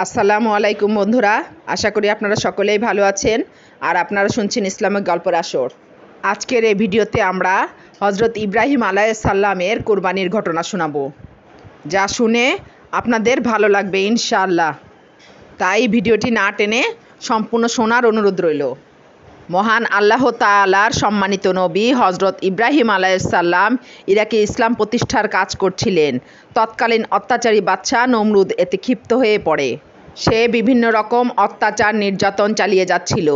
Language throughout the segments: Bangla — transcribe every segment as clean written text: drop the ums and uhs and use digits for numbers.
আসসালামু আলাইকুম বন্ধুরা, আশা করি আপনারা সকলেই ভালো আছেন আর আপনারা শুনছেন ইসলামিক গল্পের আসর। আজকের এই ভিডিওতে আমরা হজরত ইব্রাহিম আলাইহিস সালামের কোরবানির ঘটনা শোনাবো, যা শুনে আপনাদের ভালো লাগবে ইনশাআল্লাহ। তাই ভিডিওটি না টেনে সম্পূর্ণ শোনার অনুরোধ রইল। মহান আল্লাহ তাআলার সম্মানিত নবী হজরত ইব্রাহিম আলাইহিস সালাম ইরাকে ইসলাম প্রতিষ্ঠার কাজ করছিলেন। তৎকালীন অত্যাচারী বাদশা নমরুদ এতে ক্ষিপ্ত হয়ে পড়ে। সে বিভিন্ন রকম অত্যাচার নির্যাতন চালিয়ে যাচ্ছিল।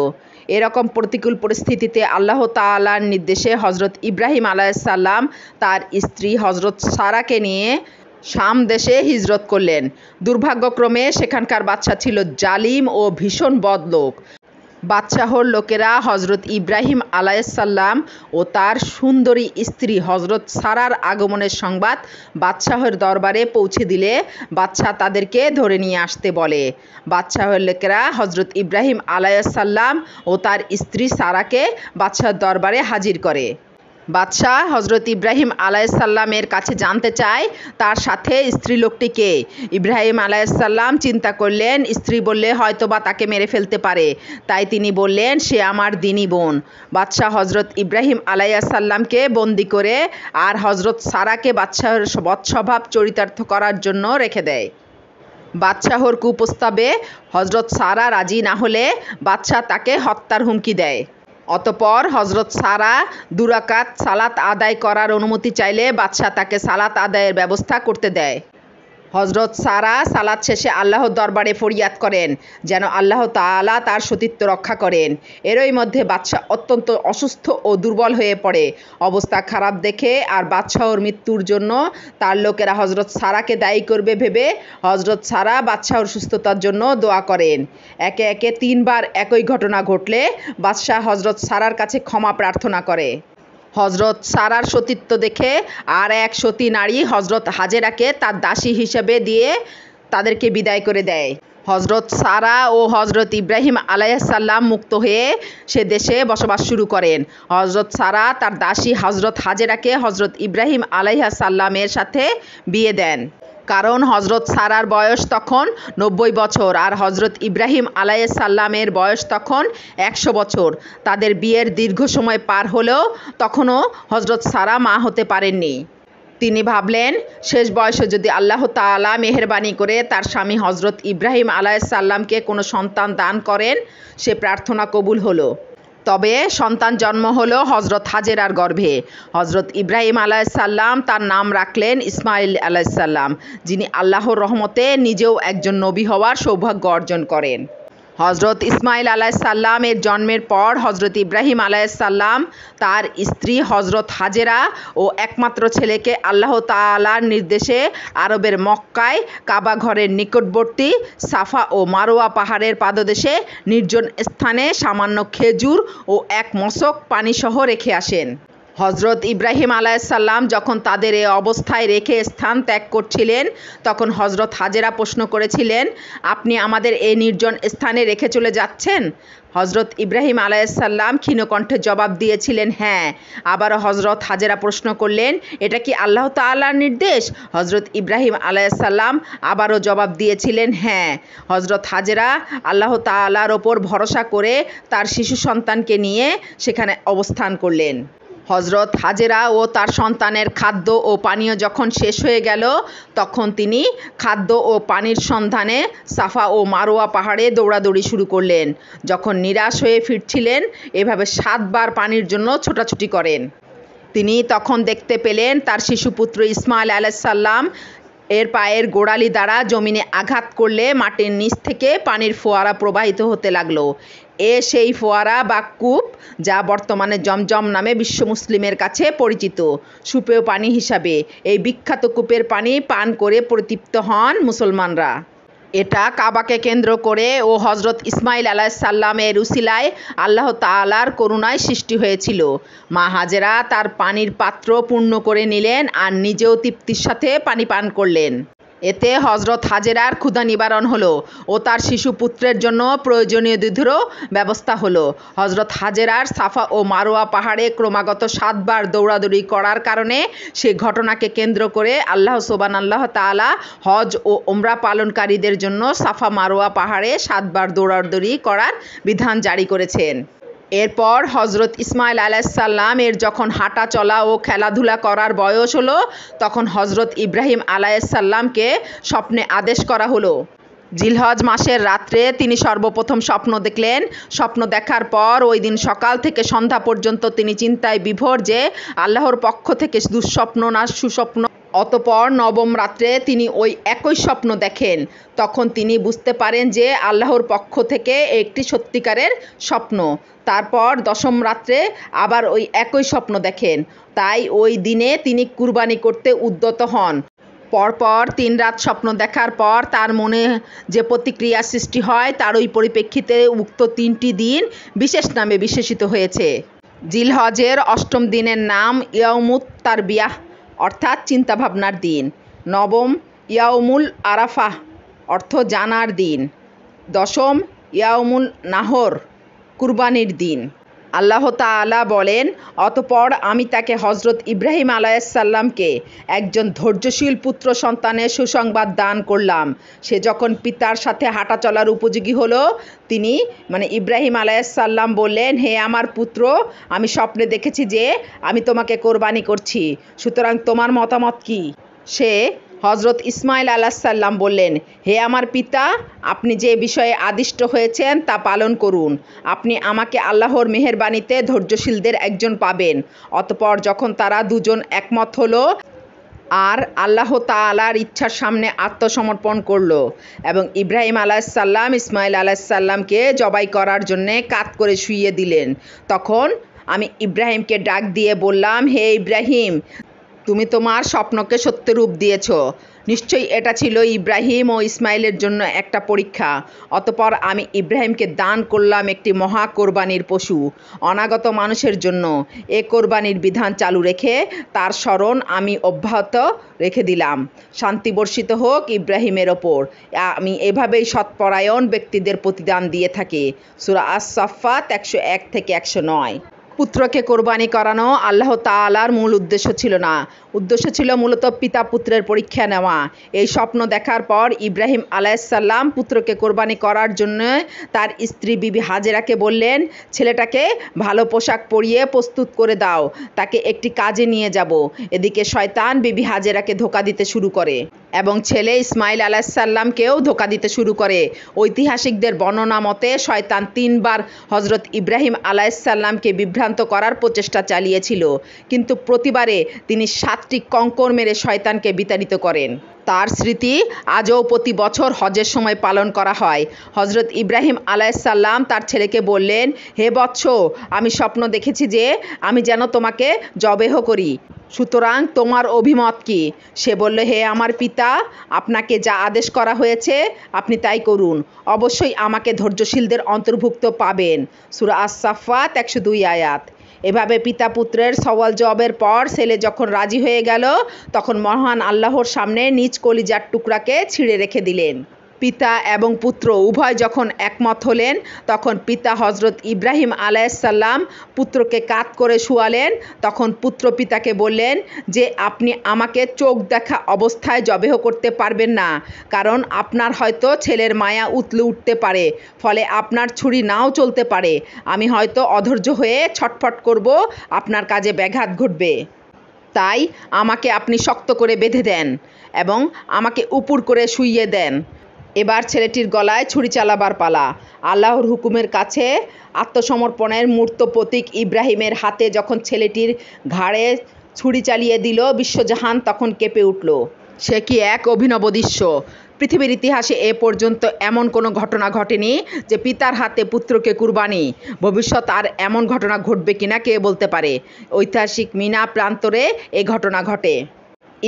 এরকম প্রতিকূল পরিস্থিতিতে আল্লাহ তাআলার নির্দেশে হজরত ইব্রাহিম আলাইহিস সালাম তার স্ত্রী হজরত সারাকে নিয়ে শাম দেশে হিজরত করলেন। দুর্ভাগ্যক্রমে সেখানকার বাদশা ছিল জালিম ও ভীষণ বদলোক। বাদশাহর লোকেরা হজরত ইব্রাহিম আলাইহিস সালাম ও তার সুন্দরী স্ত্রী হজরত সারার আগমনের সংবাদ বাদশাহের দরবারে পৌঁছে দিলে বাদশাহ তাদেরকে ধরে নিয়ে আসতে বলে। বাদশাহের লোকেরা হজরত ইব্রাহিম আলাইহিস সালাম ও তার স্ত্রী সারাকে বাদশাহের দরবারে হাজির করে। বাদশাহ হজরত ইব্রাহিম আলাইহিস সালামের কাছে জানতে চায় তার সাথে স্ত্রী লোকটিকে। ইব্রাহিম আলাইহিস সালাম চিন্তা করলেন, স্ত্রী বললে হয়তোবা তাকে মেরে ফেলতে পারে, তাই তিনি বললেন সে আমার দিনী বোন। বাদশাহ হজরত ইব্রাহিম আলাইহিস সালামকে বন্দি করে আর হজরত সারাকে বাদশাহের বৎস্বভাব চরিতার্থ করার জন্য রেখে দেয়। বাদশাহর কুপ্রস্তাবে হজরত সারা রাজি না হলে বাদশাহ তাকে হত্যার হুমকি দেয়। অতঃপর হজরত সারা 2 রাকাত সালাত আদায় করার অনুমতি চাইলে বাদশাহ তাকে সালাত আদায়ের ব্যবস্থা করতে দেয়। হজরত সারা সালাত শেষে আল্লাহর দরবারে ফরিয়াদ করেন যেন আল্লাহ তাআলা তার সতীত্ব রক্ষা করেন। এরই মধ্যে বাদশাহ অত্যন্ত অসুস্থ ও দুর্বল হয়ে পড়ে। অবস্থা খারাপ দেখে আর বাদশাহর মৃত্যুর জন্য তার লোকেরা হজরত সারাকে দায়ী করবে ভেবে হজরত সারা বাদশাহর সুস্থতার জন্য দোয়া করেন। একে একে 3 বার একই ঘটনা ঘটলে বাদশাহ হজরত সারার কাছে ক্ষমা প্রার্থনা করে। হজরত সারার সতীত্ব দেখে আর এক সতী নারী হজরত হাজেরাকে তার দাসী হিসেবে দিয়ে তাদেরকে বিদায় করে দেয়। হজরত সারা ও হজরত ইব্রাহিম আলাইহিস সালাম মুক্ত হয়ে সে দেশে বসবাস শুরু করেন। হজরত সারা তার দাসী হজরত হাজেরাকে হজরত ইব্রাহিম আলাইহিস সালামের সাথে বিয়ে দেন, কারণ হজরত সারার বয়স তখন 90 বছর আর হজরত ইব্রাহিম আলাইহিস সালামের বয়স তখন 100 বছর। তাদের বিয়ের দীর্ঘ সময় পার হলেও তখনও হজরত সারা মা হতে পারেননি। তিনি ভাবলেন শেষ বয়সে যদি আল্লাহ তাআলা মেহেরবানি করে তার স্বামী হজরত ইব্রাহিম আলাইহিস সালামকে কোনো সন্তান দান করেন, সে প্রার্থনা কবুল হলো। তবে সন্তান জন্ম হলো হজরত হাজেরার গর্ভে। হজরত ইব্রাহিম আলাইহিস সালাম তার নাম রাখলেন ইসমাইল আলাইহিস সালাম, যিনি আল্লাহর রহমতে নিজেও একজন নবী হওয়ার সৌভাগ্য অর্জন করেন। হজরত ইসমাইল আলাইহিস সালামের জন্মের পর হজরত ইব্রাহিম আলাইহিস সালাম তার স্ত্রী হজরত হাজেরা ও একমাত্র ছেলেকে আল্লাহ তাআলার নির্দেশে আরবের মক্কায় কাবা ঘরের নিকটবর্তী সাফা ও মারোয়া পাহাড়ের পাদদেশে নির্জন স্থানে সামান্য খেজুর ও 1 মশক পানিসহ রেখে আসেন। হজরত ইব্রাহিম আলাইহিস সালাম যখন তাদের এ অবস্থায় রেখে স্থান ত্যাগ করছিলেন, তখন হজরত হাজেরা প্রশ্ন করেছিলেন, আপনি আমাদের এই নির্জন স্থানে রেখে চলে যাচ্ছেন? হজরত ইব্রাহিম আলাইহিস সালাম ক্ষীণকণ্ঠে জবাব দিয়েছিলেন, হ্যাঁ। আবারও হজরত হাজেরা প্রশ্ন করলেন, এটা কি আল্লাহ তাআলার নির্দেশ? হজরত ইব্রাহিম আলাইহিস সালাম আবারও জবাব দিয়েছিলেন, হ্যাঁ। হজরত হাজেরা আল্লাহ তাআলার ওপর ভরসা করে তার শিশু সন্তানকে নিয়ে সেখানে অবস্থান করলেন। হজরত হাজেরা ও তার সন্তানের খাদ্য ও পানীয় যখন শেষ হয়ে গেল, তখন তিনি খাদ্য ও পানির সন্ধানে সাফা ও মারোয়া পাহাড়ে দৌড়াদৌড়ি শুরু করলেন। যখন নিরাশ হয়ে ফিরছিলেন, এভাবে 7 বার পানির জন্য ছোটাছুটি করেন। তিনি তখন দেখতে পেলেন তার শিশুপুত্র ইসমাইল আলাইহিস সালাম এর পায়ের গোড়ালি দ্বারা জমিনে আঘাত করলে মাটির নিচ থেকে পানির ফোয়ারা প্রবাহিত হতে লাগলো। সেই ফোয়ারা বা কূপ, যা বর্তমানে জমজম নামে বিশ্ব মুসলিমের কাছে পরিচিত। সুপেয় পানি হিসাবে এই বিখ্যাত কূপের পানি পান করে পরিতৃপ্ত হন মুসলমানরা। এটা কাবাকে কেন্দ্র করে ও হজরত ইসমাইল আলাইহিস সালামের উসিলায় আল্লাহ তাআলার করুণায় সৃষ্টি হয়েছিল। মা হাজেরা তার পানির পাত্র পূর্ণ করে নিলেন আর নিজেও তৃপ্তির সাথে পানি পান করলেন। এতে হজরত হাজেরার ক্ষুধা নিবারণ হলো ও তার শিশু পুত্রের জন্য প্রয়োজনীয় দুধেরও ব্যবস্থা হলো। হজরত হাজেরার সাফা ও মারোয়া পাহাড়ে ক্রমাগত 7 বার দৌড়াদৌড়ি করার কারণে সেই ঘটনাকে কেন্দ্র করে আল্লাহ সুবহানাহু তাআলা হজ ও ওমরা পালনকারীদের জন্য সাফা মারোয়া পাহাড়ে 7 বার দৌড়াদৌড়ি করার বিধান জারি করেছেন। এরপর হজরত ইসমাইল আলাইসাল্লাম এর যখন হাঁটা চলা ও খেলাধুলা করার বয়স হলো, তখন হজরত ইব্রাহিম আলাইসাল্লামকে স্বপ্নে আদেশ করা হলো। জিলহজ মাসের রাত্রে তিনি সর্বপ্রথম স্বপ্ন দেখলেন। স্বপ্ন দেখার পর ওই দিন সকাল থেকে সন্ধ্যা পর্যন্ত তিনি চিন্তায় বিভোর যে আল্লাহর পক্ষ থেকে দুঃস্বপ্ন না সুস্বপ্ন। অতঃপর নবম রাত্রে তিনি ওই একই স্বপ্ন দেখেন। তখন তিনি বুঝতে পারেন যে আল্লাহর পক্ষ থেকে একটি সত্যিকারের স্বপ্ন। তারপর দশম রাত্রে আবার ওই একই স্বপ্ন দেখেন। তাই ওই দিনে তিনি কুরবানি করতে উদ্যত হন। পরপর 3 রাত স্বপ্ন দেখার পর তার মনে যে প্রতিক্রিয়া সৃষ্টি হয় তার ওই পরিপ্রেক্ষিতে উক্ত 3টি দিন বিশেষ নামে বিশেষিত হয়েছে। জিলহজের 8ম দিনের নাম ইয়াউমুত তারবিয়াহ অর্থাৎ চিন্তাভাবনার দিন। নবম ইয়াউমুল আরাফাহ অর্থ জানার দিন। দশম ইয়াউমুল নাহর কুরবানির দিন। আল্লাহ তাআলা বলেন, অতঃপর আমি তাকে হজরত ইব্রাহিম আলাইসাল্লামকে একজন ধৈর্যশীল পুত্র সন্তানের সুসংবাদ দান করলাম। সে যখন পিতার সাথে হাঁটা চলার উপযোগী হলো, তিনি ইব্রাহিম আলাইসাল্লাম বললেন, হে আমার পুত্র, আমি স্বপ্নে দেখেছি যে আমি তোমাকে কোরবানি করছি, সুতরাং তোমার মতামত কি? সে হজরত ইসমাইল আলাইসাল্লাম বললেন, হে আমার পিতা, আপনি যে বিষয়ে আদিষ্ট হয়েছেন তা পালন করুন। আপনি আমাকে আল্লাহর মেহেরবানিতে ধৈর্যশীলদের একজন পাবেন। অতঃপর যখন তারা দুজন একমত হলো আর আল্লাহ তাআলার ইচ্ছার সামনে আত্মসমর্পণ করলো এবং ইব্রাহিম আলাইসাল্লাম ইসমাইল আলাইসাল্লামকে জবাই করার জন্যে কাত করে শুইয়ে দিলেন, তখন আমি ইব্রাহিমকে ডাক দিয়ে বললাম, হে ইব্রাহিম, তুমি তোমার স্বপ্নকে সত্য রূপ দিয়েছ। নিশ্চয়ই এটা ছিল ইব্রাহিম ও ইসমাইলের জন্য একটা পরীক্ষা। অতঃপর আমি ইব্রাহিমকে দান করলাম একটি মহা কোরবানির পশু অনাগত মানুষের জন্য। এ কোরবানির বিধান চালু রেখে তার স্মরণ আমি অব্যাহত রেখে দিলাম। শান্তি বর্ষিত হোক ইব্রাহিমের ওপর। আমি এভাবেই সৎপরায়ণ ব্যক্তিদের প্রতিদান দিয়ে থাকি। সূরা আস-সাফফাত 101 থেকে 109। পুত্রকে কোরবানি করানো আল্লাহ তাআলার মূল উদ্দেশ্য ছিল না। উদ্দেশ্য ছিল মূলত পিতা পুত্রের পরীক্ষা নেওয়া। এই স্বপ্ন দেখার পর ইব্রাহিম আলাইসাল্লাম পুত্রকে কোরবানি করার জন্য তার স্ত্রী বিবি হাজেরাকে বললেন, ছেলেটাকে ভালো পোশাক পরিয়ে প্রস্তুত করে দাও, তাকে একটি কাজে নিয়ে যাব। এদিকে শয়তান বিবি হাজেরাকে ধোঁকা দিতে শুরু করে এবং ছেলে ইসমাইল আলাইসাল্লামকেও ধোঁকা দিতে শুরু করে। ঐতিহাসিকদের বর্ণনা মতে শয়তান 3 বার হজরত ইব্রাহিম আলাইসাল্লামকে বিভ্রান্ত করার প্রচেষ্টা চালিয়েছিল, কিন্তু প্রতিবারে তিনি 7টি কঙ্কর মেরে শয়তানকে বিতাড়িত করেন। তার স্মৃতি আজও প্রতি বছর হজের সময় পালন করা হয়। হজরত ইব্রাহিম আলাইসাল্লাম তার ছেলেকে বললেন, হে বৎস, আমি স্বপ্ন দেখেছি যে আমি যেন তোমাকে জবেহ করি, সুতরাং তোমার অভিমত কি? সে বলল, হে আমার পিতা, আপনাকে যা আদেশ করা হয়েছে আপনি তাই করুন। অবশ্যই আমাকে ধৈর্যশীলদের অন্তর্ভুক্ত পাবেন। সূরা আস-সাফফাত 102 আয়াত। এভাবে পিতা পুত্রের সওয়াল জবাবের পর ছেলে যখন রাজি হয়ে গেল, তখন মহান আল্লাহর সামনে নিজ কলিজার টুকরাকে ছিঁড়ে রেখে দিলেন। পিতা এবং পুত্র উভয় যখন একমত হলেন, তখন পিতা হজরত ইব্রাহিম আলাইসাল্লাম পুত্রকে কাত করে শুয়ালেন। তখন পুত্র পিতাকে বললেন যে আপনি আমাকে চোখ দেখা অবস্থায় জবেহ করতে পারবেন না, কারণ আপনার হয়তো ছেলের মায়া উতলে উঠতে পারে, ফলে আপনার ছুরি নাও চলতে পারে। আমি হয়তো অধৈর্য হয়ে ছটফট করব, আপনার কাজে ব্যাঘাত ঘটবে। তাই আমাকে আপনি শক্ত করে বেঁধে দেন এবং আমাকে উপুর করে শুইয়ে দেন। এবার ছেলেটির গলায় ছুরি চালাবার পালা। আল্লাহর হুকুমের কাছে আত্মসমর্পণের মূর্ত প্রতীক ইব্রাহিমের হাতে যখন ছেলেটির ঘাড়ে ছুরি চালিয়ে দিল, বিশ্বজাহান তখন কেঁপে উঠল। সে কি এক অভিনব দৃশ্য! পৃথিবীর ইতিহাসে এ পর্যন্ত এমন কোনো ঘটনা ঘটেনি যে পিতার হাতে পুত্রকে কুরবানি। ভবিষ্যৎ আর এমন ঘটনা ঘটবে কিনা কে বলতে পারে। ঐতিহাসিক মিনা প্রান্তরে এ ঘটনা ঘটে।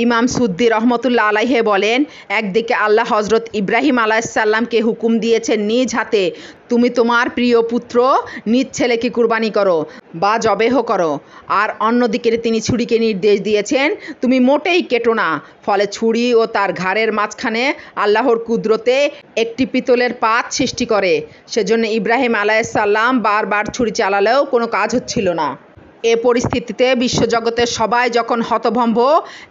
ইমাম সুদ্দি রহমতুল্লাহ আলাইহে বলেন, একদিকে আল্লাহ হজরত ইব্রাহিম আলাইসাল্লামকে হুকুম দিয়েছেন নিজ হাতে তুমি তোমার প্রিয় পুত্র নিজ ছেলেকে কুরবানি করো বা জবেহ করো, আর অন্যদিকে তিনি ছুরিকে নির্দেশ দিয়েছেন তুমি মোটেই কেটো না। ফলে ছুরি ও তার ঘাড়ের মাঝখানে আল্লাহর কুদরতে একটি পিতলের পাত সৃষ্টি করে। সেজন্য ইব্রাহিম আলাইসাল্লাম বারবার ছুরি চালালেও কোনো কাজ হচ্ছিল না। এ পরিস্থিতিতে বিশ্বজগতের সবাই যখন হতভম্ব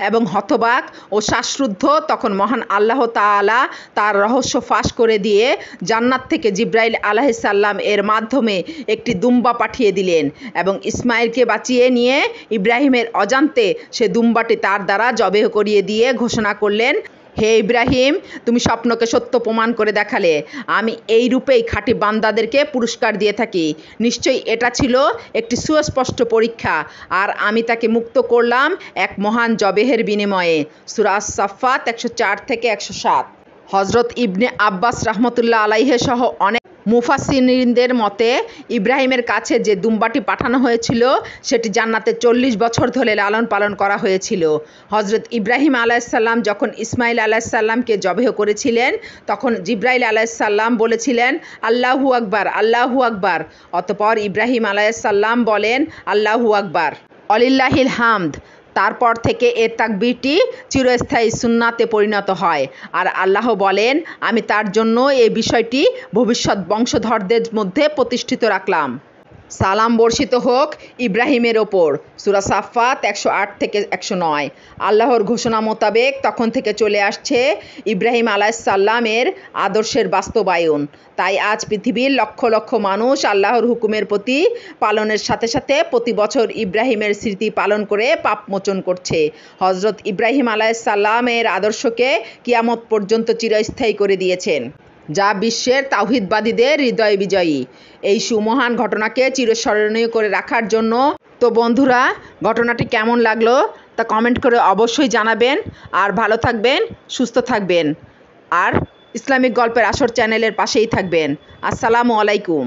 এবং হতবাক ও শ্বাসরুদ্ধ, তখন মহান আল্লাহ তাআলা তার রহস্য ফাঁস করে দিয়ে জান্নাত থেকে জিব্রাইল আলাইহিসসালাম এর মাধ্যমে একটি দুম্বা পাঠিয়ে দিলেন এবং ইসমাইলকে বাঁচিয়ে নিয়ে ইব্রাহিমের অজান্তে সে দুম্বাটি তার দ্বারা জবেহ করিয়ে দিয়ে ঘোষণা করলেন, হে ইব্রাহিম, তুমি স্বপ্নকে সত্য প্রমাণ করে দেখালে। আমি এই রূপেই খাঁটি বান্দাদেরকে পুরস্কার দিয়ে থাকি। নিশ্চয়ই এটা ছিল একটি সুস্পষ্ট পরীক্ষা, আর আমি তাকে মুক্ত করলাম এক মহান জবেহের বিনিময়ে। সূরা আস-সাফফাত 104 থেকে 107। হজরত ইবনে আব্বাস রহমতুল্লাহ আলাইহে সহ অনেক মুফাসসিরিনদের মতে ইব্রাহিমের কাছে যে দুম্বাটি পাঠানো হয়েছিল সেটি জান্নাতে 40 বছর ধরে লালন পালন করা হয়েছিল। হজরত ইব্রাহিম আলাইসাল্লাম যখন ইসমাইল আলাইসাল্লামকে জবেহ করেছিলেন তখন জিব্রাইল আলাইসাল্লাম বলেছিলেন, আল্লাহু আকবার, আল্লাহু আকবার। অতঃপর ইব্রাহিম আলাইসাল্লাম বলেন, আল্লাহু আকবার, অলিল্লাহিল হামদ। তারপর থেকে এ তাকবীরটি চিরস্থায়ী সুন্নাতে পরিণত হয়, আর আল্লাহ বলেন, আমি তার জন্য এই বিষয়টি ভবিষ্যৎ বংশধরদের মধ্যে প্রতিষ্ঠিত রাখলাম। সালাম বর্ষিত হোক ইব্রাহিমের ওপর। সূরা সাফফাত 108 থেকে 109। আল্লাহর ঘোষণা মোতাবেক তখন থেকে চলে আসছে ইব্রাহিম আলাইসাল্লামের আদর্শের বাস্তবায়ন। তাই আজ পৃথিবীর লক্ষ লক্ষ মানুষ আল্লাহর হুকুমের প্রতি পালনের সাথে সাথে প্রতি বছর ইব্রাহিমের স্মৃতি পালন করে পাপ মোচন করছে। হজরত ইব্রাহিম আলাইসাল্লামের আদর্শকে কিয়ামত পর্যন্ত চিরস্থায়ী করে দিয়েছেন, যা বিশ্বের তাওহীদবাদীদের হৃদয় বিজয়ী। এই সুমহান ঘটনাকে চিরস্মরণীয় করে রাখার জন্য তো বন্ধুরা, ঘটনাটি কেমন লাগলো তা কমেন্ট করে অবশ্যই জানাবেন। আর ভালো থাকবেন, সুস্থ থাকবেন, আর ইসলামিক গল্পের আসর চ্যানেলের পাশেই থাকবেন। আসসালামু আলাইকুম।